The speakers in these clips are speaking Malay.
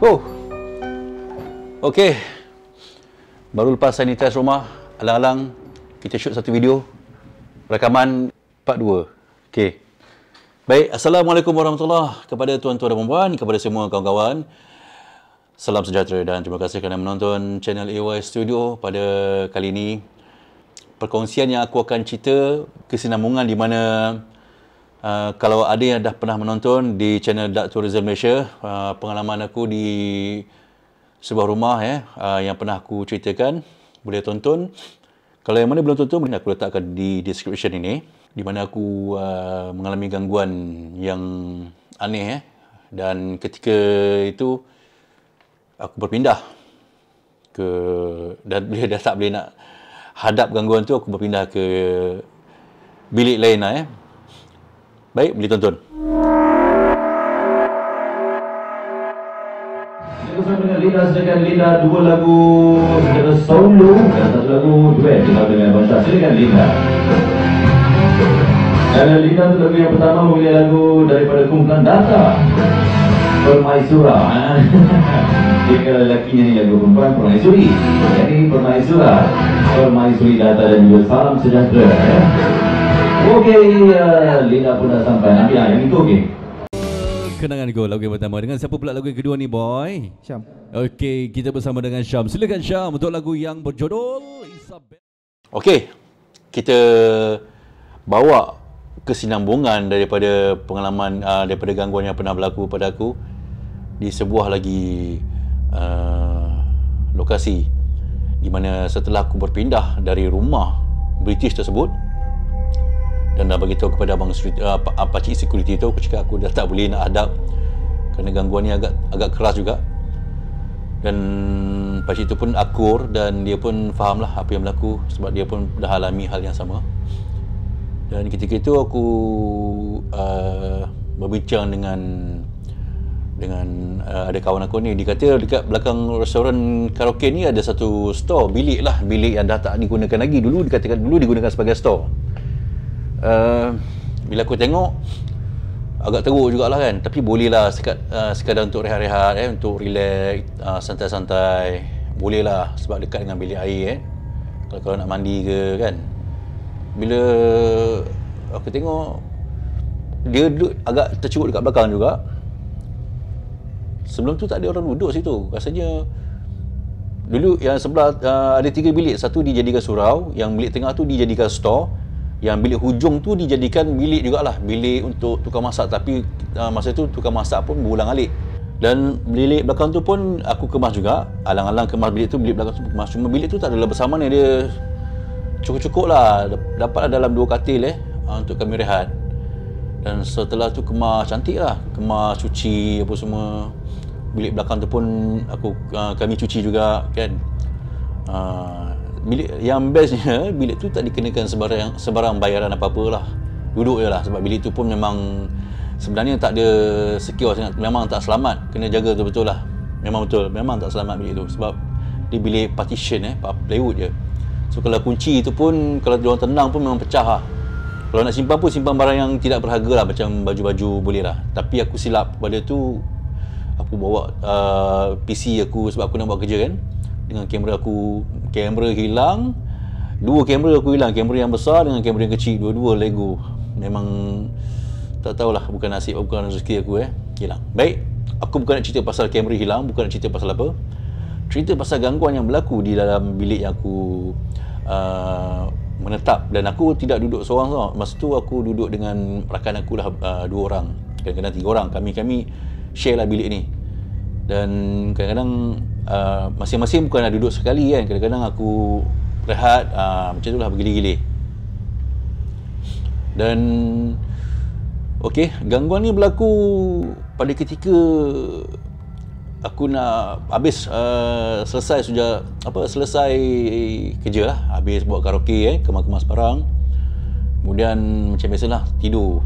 Oh, okey. Baru lepas sanitize rumah, alang-alang kita shoot satu video rakaman part 2. Okey. Baik, Assalamualaikum warahmatullahi kepada tuan-tuan dan puan-puan, kepada semua kawan-kawan. Salam sejahtera dan terima kasih kerana menonton channel AY Studio pada kali ini. Perkongsian yang aku akan cerita kesinambungan di mana kalau ada yang dah pernah menonton di channel Dark Tourism Malaysia, pengalaman aku di sebuah rumah yang pernah aku ceritakan, boleh tonton. Kalau yang mana belum tonton, boleh aku letakkan di description ini, di mana aku mengalami gangguan yang aneh dan ketika itu aku berpindah dan bila dah tak boleh nak hadap gangguan tu, aku berpindah ke bilik lain lah. Baik, boleh tonton. Bersama dengan Linda, silakan Linda, dua lagu secara solo dan satu lagu duet dengan Abang Syah. Silakan Linda. Dan Linda tu lagu yang pertama memilih lagu daripada kumpulan Data, Permaisura. Jika lelakinya ni lagu perempuan, Permaisuri. Jadi Permaisura, Permaisuri Data dan juga Salam Sejahtera. Okey, Linda pun dah sampai. Ambil yang itu okey. Kenangan Go lagu yang pertama. Dengan siapa pula lagu yang kedua ni, boy? Syam. Okey, kita bersama dengan Syam. Silakan Syam untuk lagu yang berjudul Isabel. Okey, kita bawa kesinambungan daripada pengalaman daripada gangguan yang pernah berlaku pada aku di sebuah lagi lokasi di mana setelah aku berpindah dari rumah British tersebut dan dah bagi tahu kepada abang pakcik security tu, aku cakap aku dah tak boleh nak hadap kerana gangguan ni agak keras juga. Dan pakcik tu pun akur dan dia pun fahamlah apa yang berlaku sebab dia pun dah alami hal yang sama. Dan ketika itu aku berbincang dengan ada kawan aku ni. Dia kata dekat belakang restoran karaoke ni ada satu store, bilik yang dah tak digunakan lagi. Dulu dikatakan digunakan sebagai store. Bila aku tengok agak teruk jugalah kan, tapi bolehlah sekadar untuk rehat-rehat untuk relax, santai-santai bolehlah sebab dekat dengan bilik air kalau nak mandi ke kan. Bila aku tengok dia duduk agak tercurut dekat belakang juga. Sebelum tu tak ada orang duduk situ. Rasanya dulu yang sebelah ada 3 bilik. Satu dijadikan surau, yang bilik tengah tu dijadikan store, yang bilik hujung tu dijadikan bilik jugalah, bilik untuk tukang masak. Tapi masa tu tukang masak pun berulang-alik. Dan bilik belakang tu pun aku kemas juga. Alang-alang kemas bilik belakang tu kemas. Cuma bilik tu tak adalah bersama ni, dia cukup-cukup lah. Dapatlah dalam 2 katil untuk kami rehat. Dan setelah tu kemas cantik lah, kemas, cuci apa semua. Bilik belakang tu pun kami cuci juga kan. Bilik yang bestnya, bilik tu tak dikenakan sebarang bayaran apa-apa lah. Duduk je lah sebab bilik tu pun memang sebenarnya tak ada secure sangat. Memang tak selamat, kena jaga betul-betul lah. Memang betul, memang tak selamat bilik tu sebab dia bilik partition plywood je. So kalau kunci tu pun kalau diorang tenang pun memang pecah lah. Kalau nak simpan pun simpan barang yang tidak berharga lah, macam baju-baju boleh lah. Tapi aku silap pada tu, aku bawa PC aku sebab aku nak buat kerja kan. Dengan kamera aku, kamera hilang. 2 kamera aku hilang, kamera yang besar dengan kamera yang kecil, dua-dua Lego. Memang tak tahulah, bukan nasib, bukan rezeki aku hilang. Baik, aku bukan nak cerita pasal kamera hilang, bukan nak cerita pasal apa. Cerita pasal gangguan yang berlaku di dalam bilik yang aku menetap. Dan aku tidak duduk seorang tau. Masa tu aku duduk dengan rakan aku lah, 2 orang, kadang-kadang 3 orang. Kami share lah bilik ni. Dan kadang-kadang masing-masing bukan nak duduk sekali kan. Kadang-kadang aku rehat, macam tu lah, bergilir-gilir. Dan okey, gangguan ni berlaku pada ketika aku nak habis selesai sudah selesai kerja lah, habis buat karaoke kemas-kemas barang, kemudian macam biasalah tidur.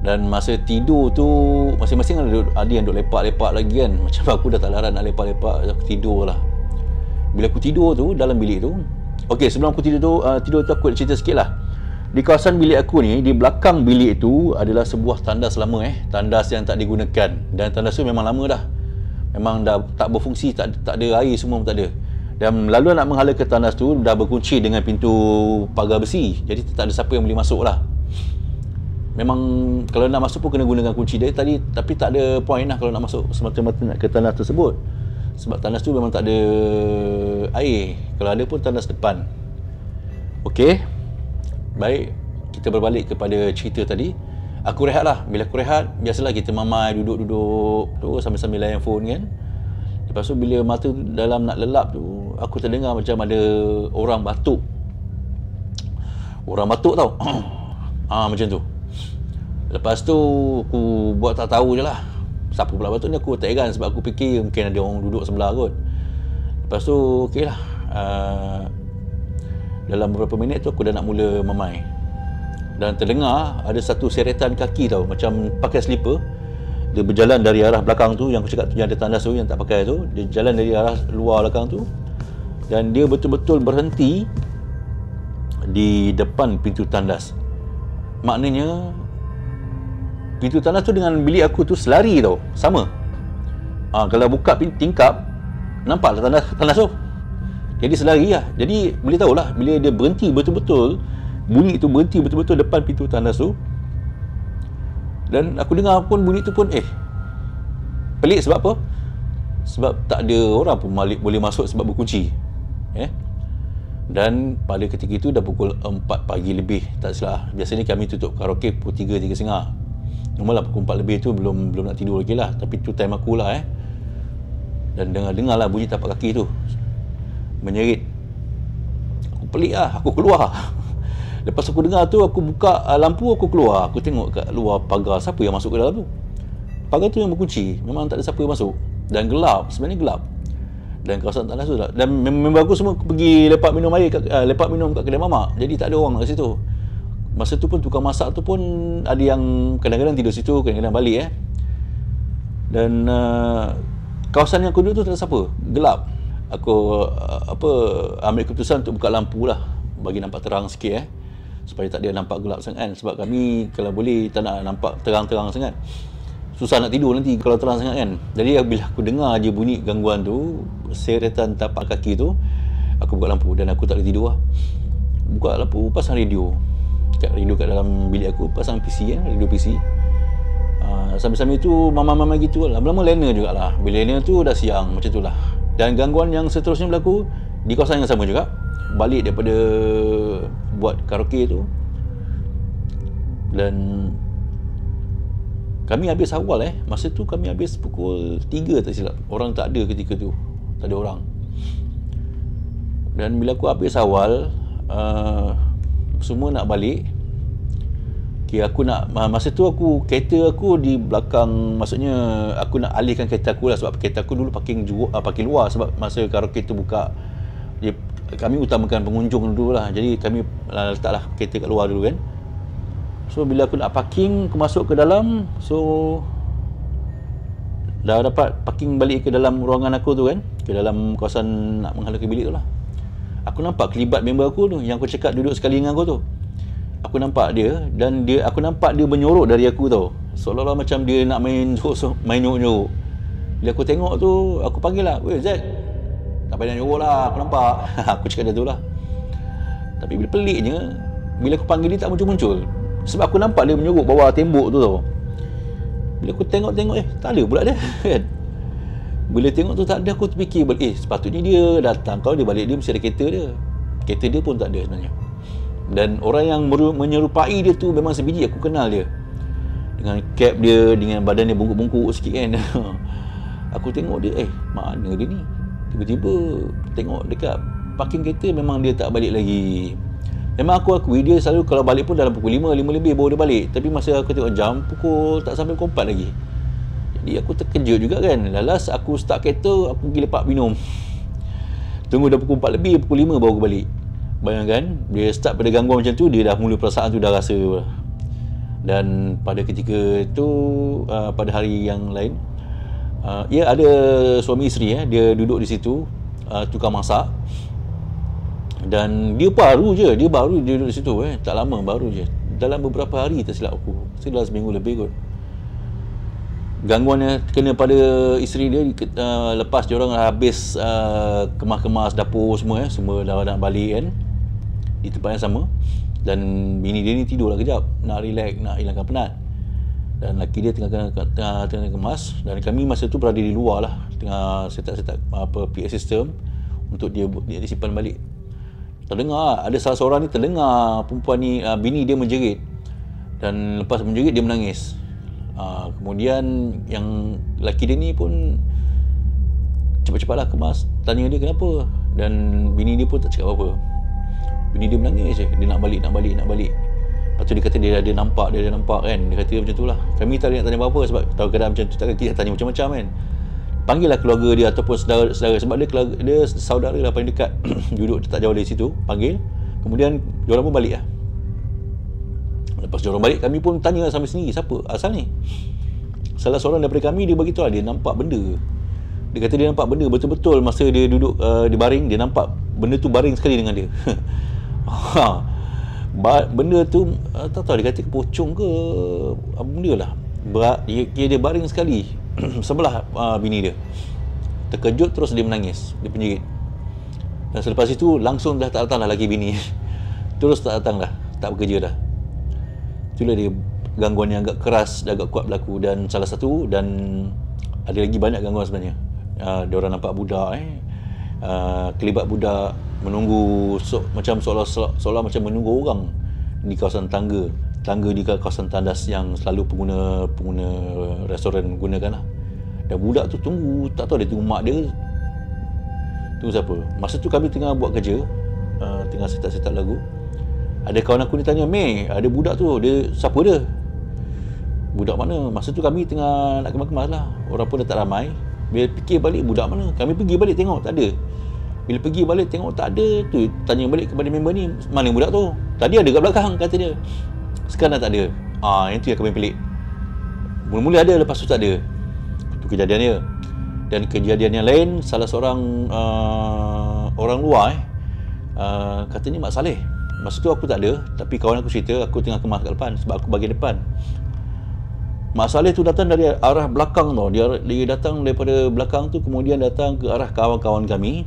Dan masa tidur tu masing-masing ada yang duk lepak-lepak lagi kan. Macam aku dah tak larat nak lepak-lepak, aku tidur lah. Bila aku tidur tu dalam bilik tu, okey, sebelum aku tidur tu aku nak cerita sikit lah. Di kawasan bilik aku ni, di belakang bilik tu adalah sebuah tandas lama tandas yang tak digunakan, dan tandas tu memang lama dah, memang dah tak berfungsi, tak ada air, semua tak ada. Dan lalu nak menghala ke tandas tu dah berkunci dengan pintu pagar besi, jadi tak ada siapa yang boleh masuk lah. Memang kalau nak masuk pun kena gunakan kunci dia tadi, tapi tak ada point lah kalau nak masuk semata-mata nak ke tandas tersebut, sebab tandas tu memang tak ada air, kalau ada pun tandas depan. Okey, baik, kita berbalik kepada cerita tadi. Aku rehat lah. Bila aku rehat, biasalah kita mamai duduk-duduk tu sambil-sambil layan phone kan. Lepas tu bila mata dalam nak lelap tu, aku terdengar macam ada orang batuk. Orang batuk tau. Macam tu. Lepas tu aku buat tak tahu je lah siapa pula batuk ni. Aku tak heran sebab aku fikir mungkin ada orang duduk sebelah kot. Lepas tu okey lah, dalam beberapa minit tu aku dah nak mula mamai, dan terdengar ada satu seretan kaki tau, macam pakai slipper. Dia berjalan dari arah belakang tu, yang aku cakap tu, yang ada tandas tu, yang tak pakai tu. Dia jalan dari arah luar belakang tu, dan dia betul-betul berhenti di depan pintu tandas. Maknanya pintu tandas tu dengan bilik aku tu selari tau, sama. Kalau buka tingkap, nampak lah tandas tu. Jadi selari lah. Jadi boleh tahulah bila dia berhenti betul-betul, bunyi tu berhenti betul-betul depan pintu tandas tu. Dan aku dengar pun bunyi tu pun pelik. Sebab apa? Sebab tak ada orang pun boleh masuk sebab berkunci. Dan pada ketika itu dah pukul 4 pagi lebih, tak salah. Biasanya kami tutup karaoke pukul 3, 3.30. Normal lah pukul 4 lebih tu belum nak tidur lagi lah. Tapi tu time aku lah Dan dengar lah bunyi tapak kaki tu menyerit. Aku pelik lah, aku keluar. Lepas aku dengar tu, aku buka lampu, aku keluar. Aku tengok kat luar pagar, siapa yang masuk ke dalam tu. Pagar tu yang berkunci, memang tak ada siapa yang masuk. Dan gelap, sebenarnya gelap. Dan kawasan tandas tu, dan member aku semua pergi lepak minum air, lepak minum kat kedai mamak. Jadi tak ada orang kat situ. Masa tu pun tukang masak tu pun ada yang kadang-kadang tidur situ, kadang-kadang balik Dan kawasan yang aku duduk tu tak ada siapa, gelap. Aku ambil keputusan untuk buka lampu lah, bagi nampak terang sikit supaya tak dia nampak gelap sangat. Sebab kami kalau boleh tak nak nampak terang-terang sangat, susah nak tidur nanti kalau terang sangat kan. Jadi bila aku dengar je bunyi gangguan tu, seretan tapak kaki tu, aku buka lampu dan aku tak boleh tidur lah. Buka lampu, pasang radio kat dalam bilik aku, pasang PC radio PC. Sambil-sambil tu mama-mama gitu lah. Lama-lama lena jugalah. Bila lena tu dah siang, macam tu lah. Dan gangguan yang seterusnya berlaku di kawasan yang sama juga. Balik daripada buat karaoke tu, dan kami habis awal masa tu kami habis pukul 3 tak silap. Orang tak ada ketika tu, tak ada orang. Dan bila aku habis awal, semua nak balik. Aku nak, masa tu kereta aku di belakang, maksudnya aku nak alihkan kereta aku lah, sebab kereta aku dulu parking luar, sebab masa karaoke tu buka, kami utamakan pengunjung dulu lah. Jadi kami letaklah kereta kat luar dulu kan. So bila aku nak parking, aku masuk ke dalam, so dah dapat parking balik ke dalam ruangan aku tu kan, ke dalam kawasan nak menghala ke bilik tu lah. Aku nampak kelibat member aku tu, yang aku cakap duduk sekali dengan aku tu. Aku nampak dia, dan aku nampak dia menyorok dari aku tau, seolah-olah macam dia nak main nyuruk-nyuruk. Bila aku tengok tu, aku panggil lah, "Weh Zack, tak payah nyuruk lah, aku nampak." Aku cakap dia tu lah. Tapi bila peliknya, bila aku panggil dia tak muncul-muncul, sebab aku nampak dia menyorok bawah tembok tu tau. Bila aku tengok tak ada pula dia kan. Bila tengok tu tak ada, aku terfikir sepatutnya dia datang. Kalau dia balik, dia mesti ada kereta dia. Kereta dia pun tak ada sebenarnya. Dan orang yang menyerupai dia tu memang sebiji, aku kenal dia. Dengan cap dia, dengan badan dia bungkuk-bungkuk sikit kan. Aku tengok dia, mana dia ni? Tiba-tiba tengok dekat parking kereta, memang dia tak balik lagi. Memang aku akui dia selalu kalau balik pun dalam pukul 5 lebih baru dia balik. Tapi masa aku tengok jam, pukul tak sampai pukul 4 lagi. Jadi aku terkejut juga kan. Lalas aku start kereta, aku pergi lepak minum. Tunggu dah pukul 4 lebih, pukul 5 baru aku balik. Bayangkan, dia start pada gangguan macam tu, dia dah mula perasaan tu dah rasa. Dan pada ketika tu, pada hari yang lain, ya ada suami isteri, dia duduk di situ, tukang masak. Dan dia baru duduk di situ, tak lama, baru je. Dalam beberapa hari tak silap aku, dalam seminggu lebih kot. Gangguannya kena pada isteri dia, lepas dia orang habis kemas-kemas dapur semua, semua dah nak balik kan, di tempat yang sama. Dan bini dia ni tidur lah kejap, nak relax, nak hilangkan penat. Dan lelaki dia tengah kemas. Dan kami masa tu berada di luar lah, tengah set up PA system untuk dia simpan balik. Terdengar ada salah seorang ni, terdengar perempuan ni, bini dia menjerit. Dan lepas menjerit dia menangis. Kemudian yang lelaki dia ni pun cepat-cepatlah kemas, tanya dia kenapa. Dan bini dia pun tak cakap apa-apa. Bini dia menangis je, dia nak balik. Lepas tu dia kata dia ada nampak kan. Dia kata macam tu lah. Kami tak nak tanya apa-apa sebab tahu keadaan macam tu, takkan kita tanya macam-macam kan. Panggil lah keluarga dia ataupun saudara sebab dia saudara lah paling dekat. Duduk tak jauh dari situ, panggil. Kemudian diorang pun balik lah. Lepas diorang balik, kami pun tanya sampai sendiri, siapa asal ni? Salah seorang daripada kami, dia beritahu lah, dia nampak benda. Dia kata dia nampak benda betul-betul masa dia duduk di baring, dia nampak benda tu baring sekali dengan dia. Benda tu tak tahu dia kata pocong ke apa benda lah. Dia baring sekali sebelah bini dia. Terkejut terus dia menangis, dia penjerit. Dan selepas itu langsung dah tak datang lah lagi bini. Terus tak datang dah, tak bekerja dah. Itulah dia gangguan yang agak keras dan agak kuat berlaku. Dan salah satu, dan ada lagi banyak gangguan sebenarnya. Diorang nampak budak kelibat budak menunggu macam seolah macam menunggu orang di kawasan tangga di kawasan tandas yang selalu pengguna restoran gunakan lah. Dan budak tu tunggu, tak tahu dia tunggu mak dia, tunggu siapa. Masa tu kami tengah buat kerja, tengah set up lagu. Ada kawan aku ni tanya, "Mei, ada budak tu, dia siapa dia?" Budak mana? Masa tu kami tengah nak kemas-kemas lah, orang pun dah tak ramai. Bila fikir balik budak mana, kami pergi balik tengok tak ada. Bila pergi balik tengok tak ada, tu tanya balik kepada member ni, "Mana budak tu?" "Tadi ada kat belakang," kata dia. "Sekarang dah tak ada." Yang tu yang kami pelik. Mula-mula ada, lepas tu tak ada. Itu kejadian dia. Dan kejadian yang lain, salah seorang orang luar katanya Mak Saleh. Masa tu aku tak ada, tapi kawan aku cerita, aku tengah kemas kat depan sebab aku bahagian depan. Mak Saleh tu datang dari arah belakang tau. Dia datang daripada belakang tu, kemudian datang ke arah kawan-kawan kami.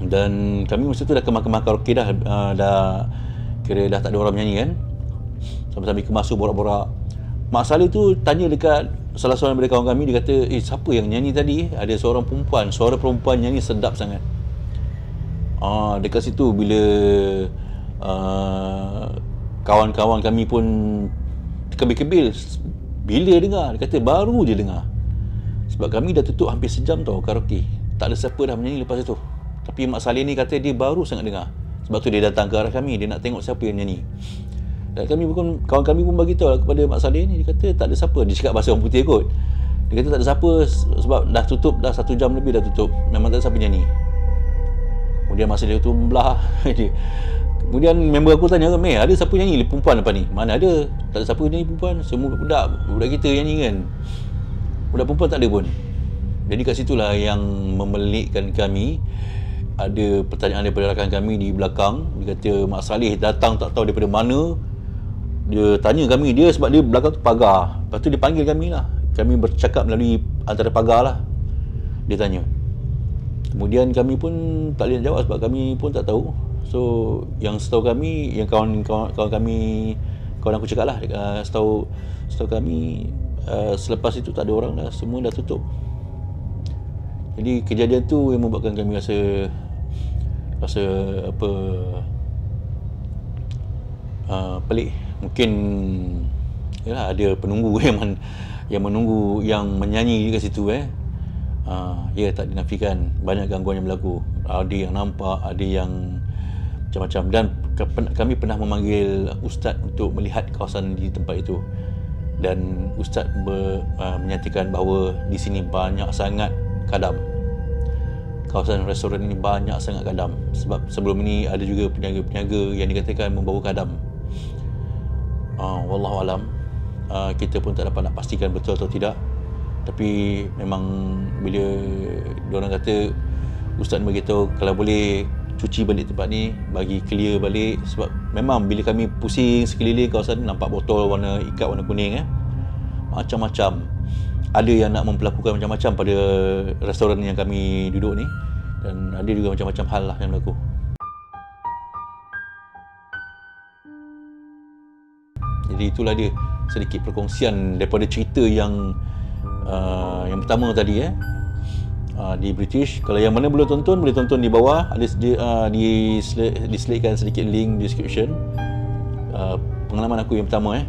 Dan kami masa tu dah kemas-kemas karaoke dah, kira dah tak ada orang menyanyi kan. Sambil-sambil kemas tu borak-borak. Mak Saleh tu tanya dekat salah seorang daripada kawan kami, dia kata, siapa yang nyanyi tadi? Ada seorang perempuan, suara perempuan nyanyi sedap sangat. Dekat situ bila kawan-kawan kami pun kebil-kebil bila dengar. Dia kata baru je dengar, sebab kami dah tutup hampir sejam tau karaoke, tak ada siapa dah menyanyi lepas itu. Tapi Mak Saleh ni kata dia baru sangat dengar, sebab tu dia datang ke arah kami, dia nak tengok siapa yang nyanyi. Dan kawan kami pun bagi tahu kepada Mak Saleh ni, dia kata tak ada siapa. Dia cakap bahasa orang putih kot. Dia kata tak ada siapa sebab dah tutup, dah 1 jam lebih dah tutup, memang tak ada siapa nyanyi. Kemudian masa dia tu belah kemudian member aku tanya, "Mei, ada siapa nyanyi perempuan lepas ni?" "Mana ada, tak ada siapa nyanyi perempuan, semua budak kita nyanyi kan. Budak perempuan tak ada pun." Jadi kat situlah yang memelikkan kami. Ada pertanyaan daripada rakan kami di belakang. Dia kata Mak Saleh datang tak tahu daripada mana. Dia tanya kami, dia sebab dia belakang tu pagar. Lepas tu dia panggil kami lah. Kami bercakap melalui antara pagar lah. Dia tanya. Kemudian kami pun tak boleh jawab sebab kami pun tak tahu. So yang setahu kami, yang kawan kami, kawan aku cakap lah, setahu kami selepas itu tak ada orang dah, semua dah tutup. Jadi kejadian tu yang membuatkan kami rasa apa, pelik. Mungkin yalah, ada penunggu yang menunggu, yang menyanyi kat situ ya, tak dinafikan banyak gangguan yang berlaku. Ada yang nampak, ada yang macam-macam. Dan kami pernah memanggil ustaz untuk melihat kawasan di tempat itu. dan Ustaz menyatakan bahawa di sini banyak sangat kadam. Kawasan restoran ini banyak sangat kadam, sebab sebelum ini ada juga peniaga-peniaga yang dikatakan membawa kadam. Wallahualam, kita pun tak dapat nak pastikan betul atau tidak, tapi memang bila diorang kata, Ustaz beritahu kalau boleh cuci balik tempat ni, bagi clear balik, sebab memang bila kami pusing sekeliling kawasan nampak botol warna ikat warna kuning, macam-macam. Ada yang nak memperlakukan macam-macam pada restoran yang kami duduk ni, dan ada juga macam-macam hal lah yang berlaku. Jadi itulah dia sedikit perkongsian daripada cerita yang pertama tadi di British. Kalau yang mana belum tonton, boleh tonton di bawah, ada diselitkan sedikit link description pengalaman aku yang pertama.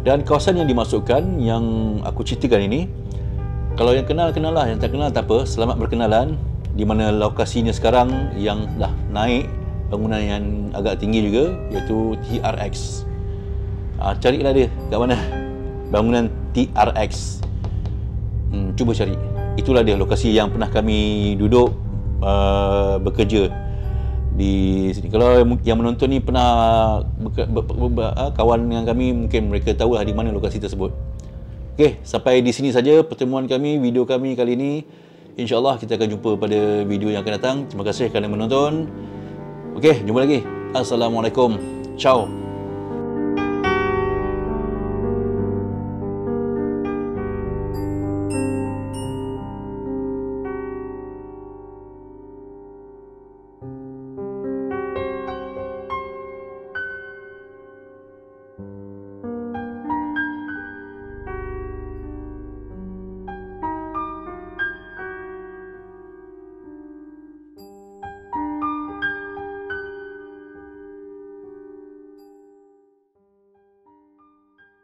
Dan kawasan yang dimasukkan yang aku ceritakan ini, kalau yang kenal lah, yang tak kenal tak apa, selamat berkenalan. Di mana lokasinya sekarang yang dah naik bangunan yang agak tinggi juga, iaitu TRX. Carilah dia kat mana bangunan TRX. Cuba cari. Itulah dia lokasi yang pernah kami duduk bekerja di sini. Kalau yang menonton ni pernah kawan dengan kami, mungkin mereka tahu lah di mana lokasi tersebut. Okey, sampai di sini saja pertemuan kami, video kami kali ini. InsyaAllah kita akan jumpa pada video yang akan datang. Terima kasih kerana menonton. Okey, jumpa lagi. Assalamualaikum. Ciao.